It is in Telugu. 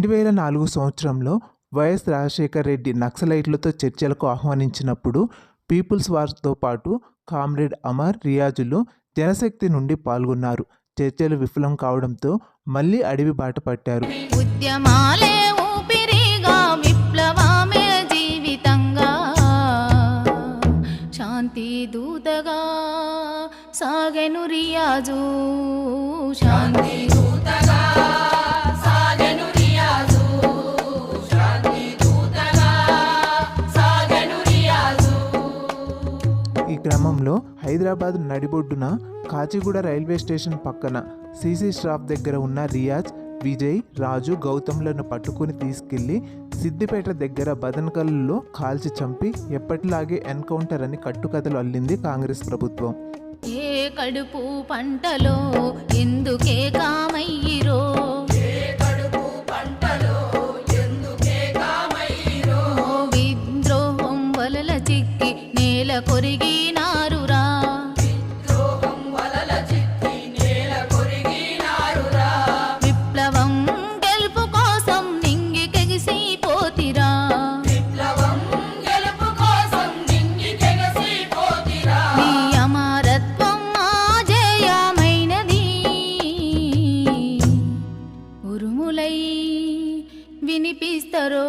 2004 సంవత్సరంలో వైఎస్ రాజశేఖర్ రెడ్డి నక్సలైట్లతో చర్చలకు ఆహ్వానించినప్పుడు పీపుల్స్ వార్తో పాటు కామ్రేడ్ అమర్, రియాజులు జనశక్తి నుండి పాల్గొన్నారు. చర్చలు విఫలం కావడంతో మళ్ళీ అడవి బాట పట్టారు. ఉద్యమాలే ఊపిరిగా, విప్లవమే జీవితంగా, శాంతి దూతగా సాగెను రియాజు, శాంతి దూతగా సాగెను రియాజు, శాంతి దూతగా సాగెను రియాజు. ఈ క్రమంలో హైదరాబాద్ నడిబొడ్డున కాచిగూడ రైల్వే స్టేషన్ పక్కన సీసీ స్టాప్ దగ్గర ఉన్న రియాజ్, విజయ్, రాజు, గౌతమ్లను పట్టుకుని తీసుకెళ్లి సిద్దిపేట దగ్గర బదనకల్లో కాల్చి చంపి ఎప్పటిలాగే ఎన్కౌంటర్ అని కట్టుకథలు అల్లింది కాంగ్రెస్ ప్రభుత్వం. ఏ కడుపు పంటలో ఎందుకే కామయ్యిరో, విద్రోహం వలల చిక్కి నేల కొరిగినారురా, విప్లవం గెలుపు కోసం నింగికెగిసిపోతిరా, నీ అమరత్వం ఆజేయమైనది, ఉరుములై వినిపిస్తరో